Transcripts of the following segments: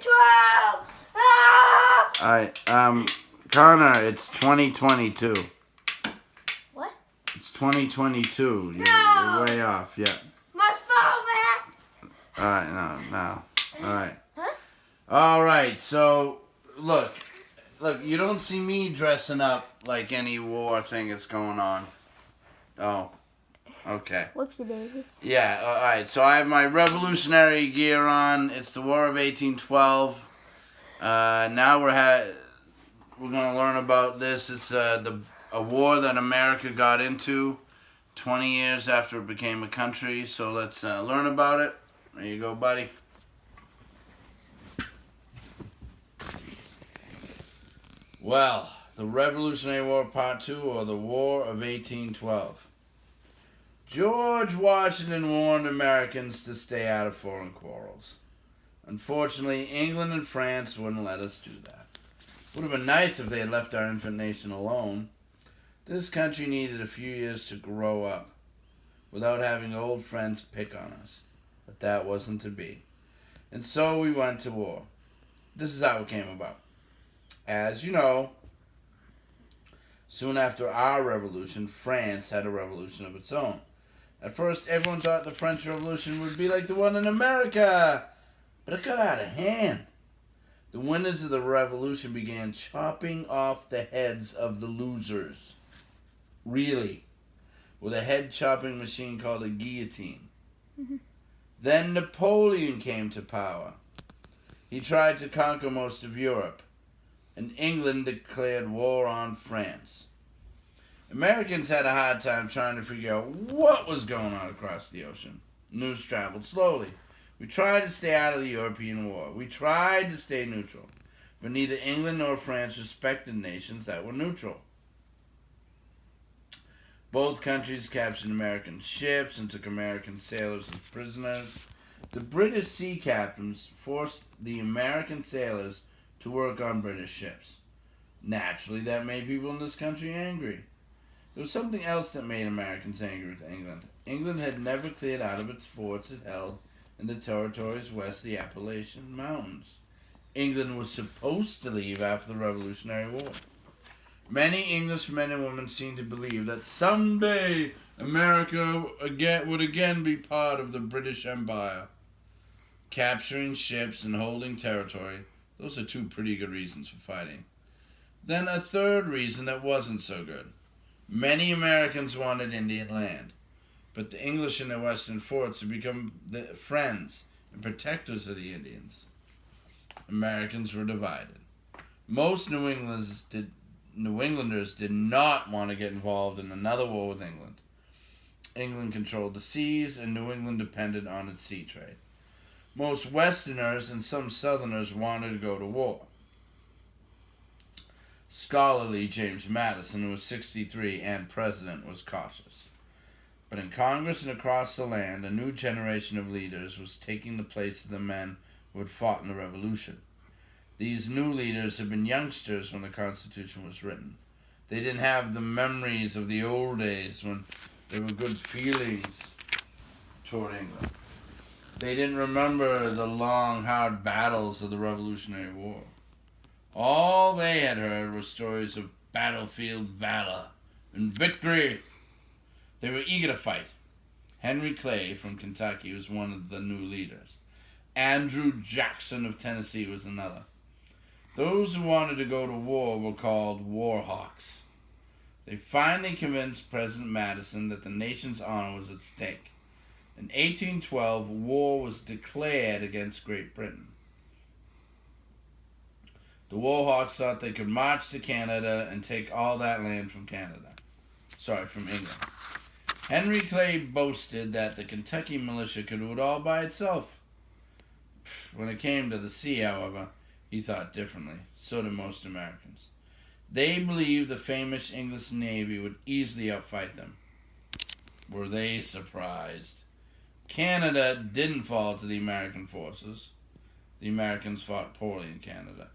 1812! Ah! Alright, Connor, it's 2022. What? It's 2022. You're way off, yeah. Must fall back! Alright, no. Alright. Huh? Alright, so, look, you don't see me dressing up like any war thing that's going on. Oh, okay. Whoopsie daisy. Yeah, alright, so I have my revolutionary gear on. It's the War of 1812. Now we're going to learn about this. It's a war that America got into 20 years after it became a country. So let's learn about it. There you go, buddy. Well, the Revolutionary War Part 2, or the War of 1812. George Washington warned Americans to stay out of foreign quarrels. Unfortunately, England and France wouldn't let us do that. Would have been nice if they had left our infant nation alone. This country needed a few years to grow up without having old friends pick on us. But that wasn't to be. And so we went to war. This is how it came about. As you know, soon after our revolution, France had a revolution of its own. At first, everyone thought the French Revolution would be like the one in America, but it got out of hand. The winners of the revolution began chopping off the heads of the losers. Really. With a head-chopping machine called a guillotine. Then Napoleon came to power. He tried to conquer most of Europe, and England declared war on France. Americans had a hard time trying to figure out what was going on across the ocean. News traveled slowly. We tried to stay out of the European war. We tried to stay neutral. But neither England nor France respected nations that were neutral. Both countries captured American ships and took American sailors as prisoners. The British sea captains forced the American sailors to work on British ships. Naturally, that made people in this country angry. There was something else that made Americans angry with England. England had never cleared out of its forts it held in the territories west of the Appalachian Mountains. England was supposed to leave after the Revolutionary War. Many English men and women seemed to believe that someday America would again be part of the British Empire. Capturing ships and holding territory, those are two pretty good reasons for fighting. Then a third reason that wasn't so good. Many Americans wanted Indian land, but the English in their western forts had become the friends and protectors of the Indians. Americans were divided. Most New Englanders did not want to get involved in another war with England. England controlled the seas, and New England depended on its sea trade. Most Westerners and some Southerners wanted to go to war. Scholarly James Madison, who was 63 and president, was cautious. But in Congress and across the land, a new generation of leaders was taking the place of the men who had fought in the Revolution. These new leaders had been youngsters when the Constitution was written. They didn't have the memories of the old days when there were good feelings toward England. They didn't remember the long, hard battles of the Revolutionary War. All they had heard were stories of battlefield valor and victory. They were eager to fight. Henry Clay from Kentucky was one of the new leaders. Andrew Jackson of Tennessee was another. Those who wanted to go to war were called war hawks. They finally convinced President Madison that the nation's honor was at stake. In 1812, war was declared against Great Britain. The Warhawks thought they could march to Canada and take all that land from from England. Henry Clay boasted that the Kentucky militia could do it all by itself. When it came to the sea, however, he thought differently. So did most Americans. They believed the famous English Navy would easily outfight them. Were they surprised? Canada didn't fall to the American forces. The Americans fought poorly in Canada.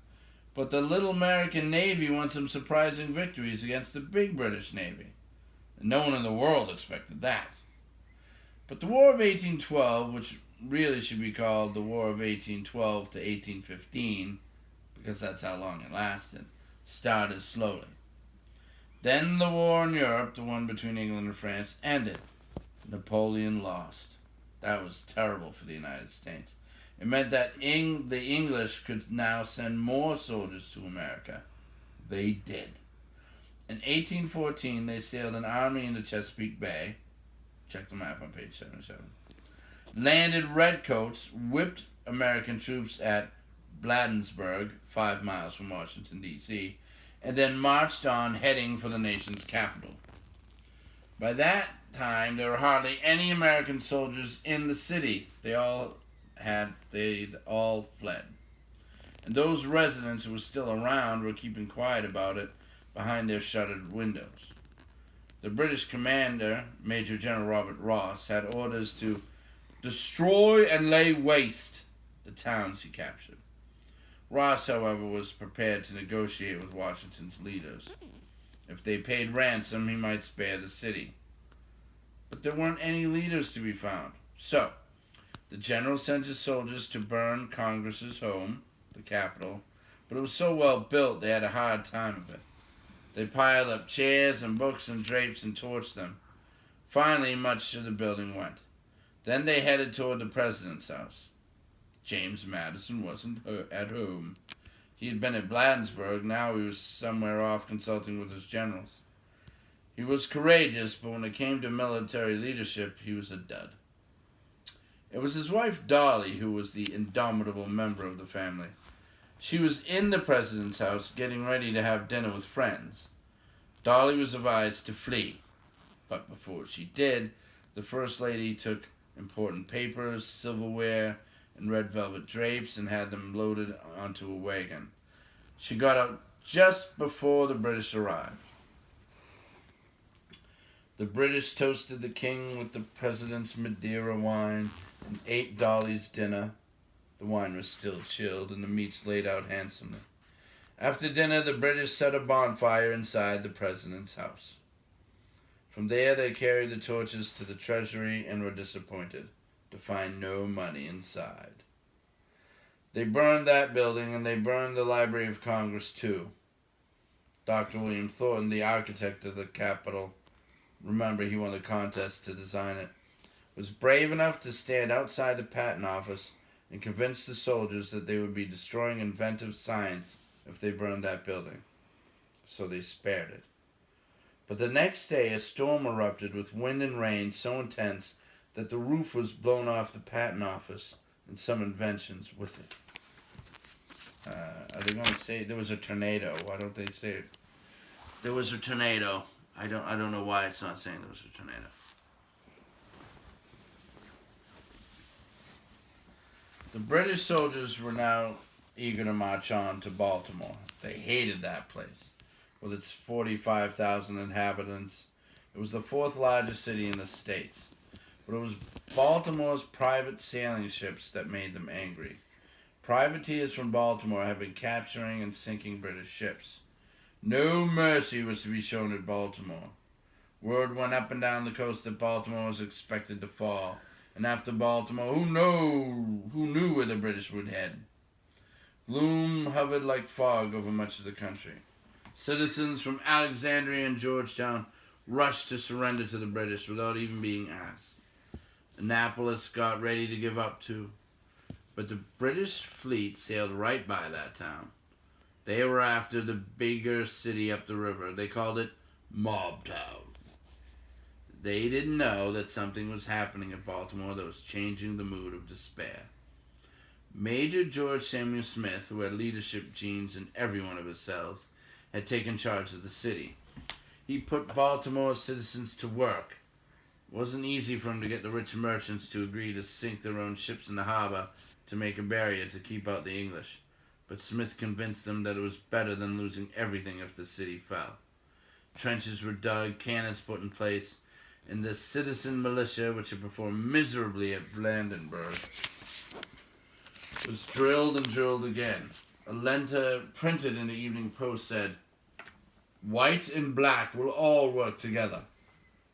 But the little American Navy won some surprising victories against the big British Navy. And no one in the world expected that. But the War of 1812, which really should be called the War of 1812 to 1815, because that's how long it lasted, started slowly. Then the war in Europe, the one between England and France, ended. Napoleon lost. That was terrible for the United States. It meant that the English could now send more soldiers to America. They did. In 1814, they sailed an army into Chesapeake Bay. Check the map on page 77. Landed redcoats, whipped American troops at Bladensburg, 5 miles from Washington, D.C., and then marched on, heading for the nation's capital. By that time, there were hardly any American soldiers in the city. They'd all fled. And those residents who were still around were keeping quiet about it behind their shuttered windows. The British commander, Major General Robert Ross, had orders to destroy and lay waste the towns he captured. Ross, however, was prepared to negotiate with Washington's leaders. If they paid ransom, he might spare the city. But there weren't any leaders to be found. So, the general sent his soldiers to burn Congress's home, the Capitol, but it was so well built they had a hard time of it. They piled up chairs and books and drapes and torched them. Finally, much of the building went. Then they headed toward the president's house. James Madison wasn't at home. He had been at Bladensburg. Now he was somewhere off consulting with his generals. He was courageous, but when it came to military leadership, he was a dud. It was his wife Dolly who was the indomitable member of the family. She was in the president's house getting ready to have dinner with friends. Dolly was advised to flee, but before she did, the First Lady took important papers, silverware, and red velvet drapes and had them loaded onto a wagon. She got out just before the British arrived. The British toasted the king with the president's Madeira wine and ate Dolly's dinner. The wine was still chilled and the meats laid out handsomely. After dinner, the British set a bonfire inside the president's house. From there, they carried the torches to the treasury and were disappointed to find no money inside. They burned that building and they burned the Library of Congress too. Dr. William Thornton, the architect of the Capitol, remember he won the contest to design it, was brave enough to stand outside the patent office and convince the soldiers that they would be destroying inventive science if they burned that building. So they spared it. But the next day, a storm erupted with wind and rain so intense that the roof was blown off the patent office and some inventions with it. Are they going to say there was a tornado? Why don't they say it? There was a tornado. I don't know why it's not saying there was a tornado. The British soldiers were now eager to march on to Baltimore. They hated that place. With its 45,000 inhabitants, it was the fourth largest city in the States. But it was Baltimore's private sailing ships that made them angry. Privateers from Baltimore had been capturing and sinking British ships. No mercy was to be shown at Baltimore. Word went up and down the coast that Baltimore was expected to fall. And after Baltimore, who knew where the British would head? Gloom hovered like fog over much of the country. Citizens from Alexandria and Georgetown rushed to surrender to the British without even being asked. Annapolis got ready to give up too. But the British fleet sailed right by that town. They were after the bigger city up the river. They called it Mobtown. They didn't know that something was happening at Baltimore that was changing the mood of despair. Major George Samuel Smith, who had leadership genes in every one of his cells, had taken charge of the city. He put Baltimore's citizens to work. It wasn't easy for him to get the rich merchants to agree to sink their own ships in the harbor to make a barrier to keep out the English. But Smith convinced them that it was better than losing everything if the city fell. Trenches were dug, cannons put in place, and the citizen militia, which had performed miserably at Bladensburg, was drilled and drilled again. A letter printed in the Evening Post said, "White and black will all work together.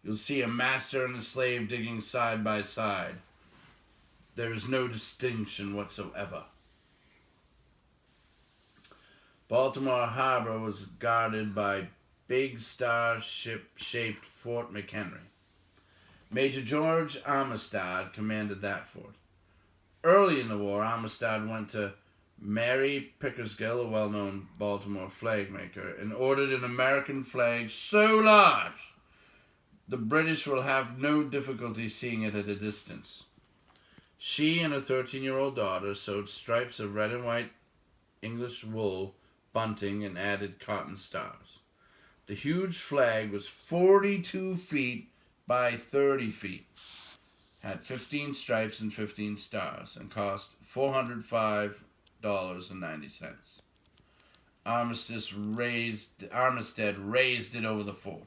You'll see a master and a slave digging side by side. there is no distinction whatsoever. Baltimore Harbor was guarded by big star-shaped Fort McHenry. Major George Armistead commanded that fort. Early in the war, Armistead went to Mary Pickersgill, a well-known Baltimore flag maker, and ordered an American flag so large the British will have no difficulty seeing it at a distance. She and her 13-year-old daughter sewed stripes of red and white English wool bunting and added cotton stars. The huge flag was 42 feet by 30 feet, had 15 stripes and 15 stars, and cost $405.90. Armistead raised it over the fort.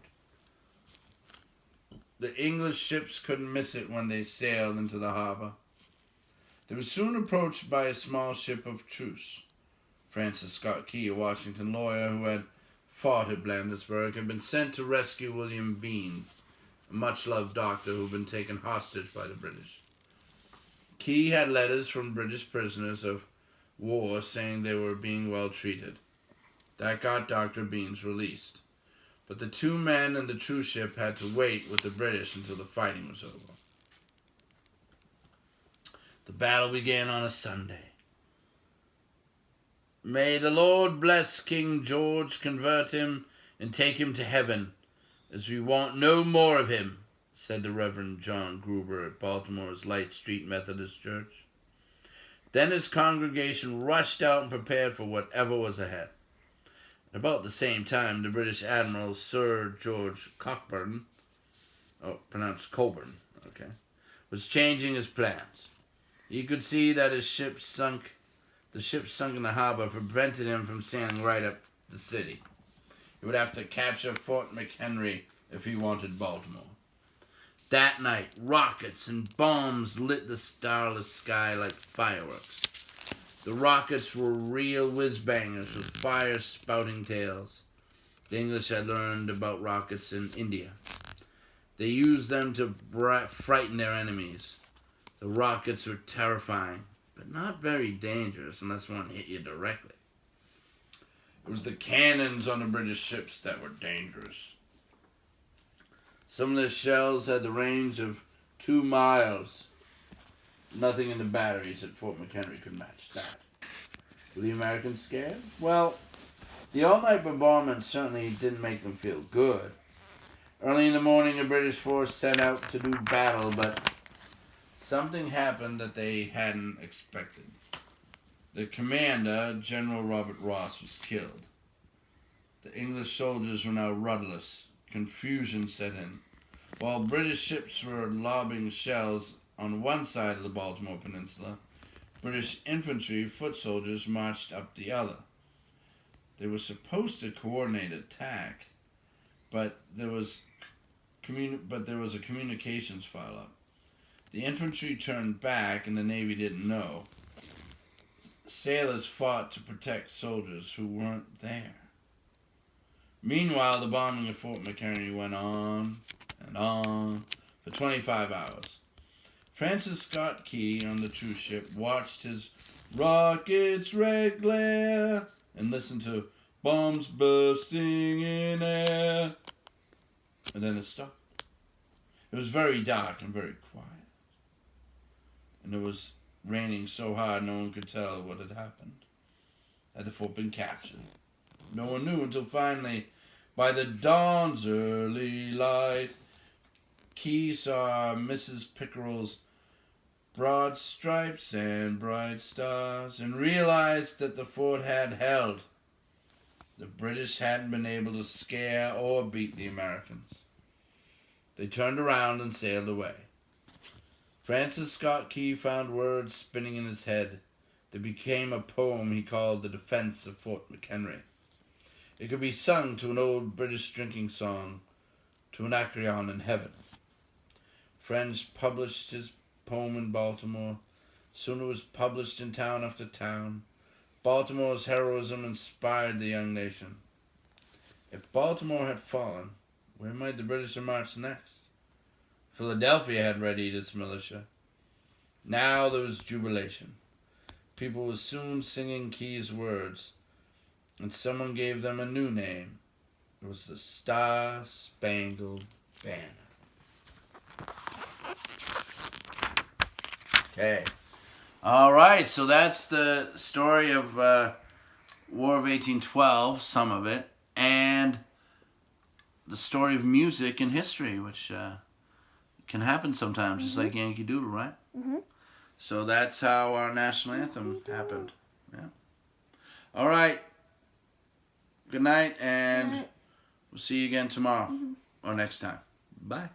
The English ships couldn't miss it when they sailed into the harbor. They were soon approached by a small ship of truce. Francis Scott Key, a Washington lawyer who had fought at Bladensburg, had been sent to rescue William Beanes, a much-loved doctor who had been taken hostage by the British. Key had letters from British prisoners of war saying they were being well treated. That got Dr. Beanes released. But the two men and the truce ship had to wait with the British until the fighting was over. The battle began on a Sunday. "May the Lord bless King George, convert him, and take him to heaven, as we want no more of him," said the Reverend John Gruber at Baltimore's Light Street Methodist Church. Then his congregation rushed out and prepared for whatever was ahead. At about the same time, the British Admiral Sir George Cockburn, pronounced Coburn, was changing his plans. He could see that the ship sunk in the harbor prevented him from sailing right up the city. He would have to capture Fort McHenry if he wanted Baltimore. That night, rockets and bombs lit the starless sky like fireworks. The rockets were real whiz-bangers with fire-spouting tails. The English had learned about rockets in India. They used them to frighten their enemies. The rockets were terrifying, but not very dangerous unless one hit you directly. It was the cannons on the British ships that were dangerous. Some of their shells had the range of 2 miles. Nothing in the batteries at Fort McHenry could match that. Were the Americans scared? Well, the all-night bombardment certainly didn't make them feel good. Early in the morning, the British force set out to do battle, but something happened that they hadn't expected. The commander, General Robert Ross, was killed. The English soldiers were now rudderless. Confusion set in. While British ships were lobbing shells on one side of the Baltimore Peninsula, British infantry foot soldiers marched up the other. They were supposed to coordinate attack, but there was a communications foul-up. The infantry turned back, and the Navy didn't know. Sailors fought to protect soldiers who weren't there. Meanwhile, the bombing of Fort McHenry went on and on for 25 hours. Francis Scott Key on the truce ship watched his rockets' red glare and listened to bombs bursting in air. And then it stopped. It was very dark and very quiet. And it was raining so hard no one could tell what had happened. Had the fort been captured? No one knew until finally, by the dawn's early light, Key saw Mrs. Pickerel's broad stripes and bright stars and realized that the fort had held. The British hadn't been able to scare or beat the Americans. They turned around and sailed away. Francis Scott Key found words spinning in his head that became a poem he called The Defense of Fort McHenry. It could be sung to an old British drinking song, to an Anacreon in heaven. Friends published his poem in Baltimore. Soon it was published in town after town. Baltimore's heroism inspired the young nation. If Baltimore had fallen, where might the British have marched next? Philadelphia had readied its militia. Now there was jubilation. People were soon singing Key's words, and someone gave them a new name. It was the Star-Spangled Banner. Okay. All right, so that's the story of War of 1812, some of it, and the story of music and history, which can happen sometimes, just like Yankee Doodle, right? Mm-hmm. So that's how our national anthem happened. Yeah. All right. Good night, and we'll see you again tomorrow or next time. Bye.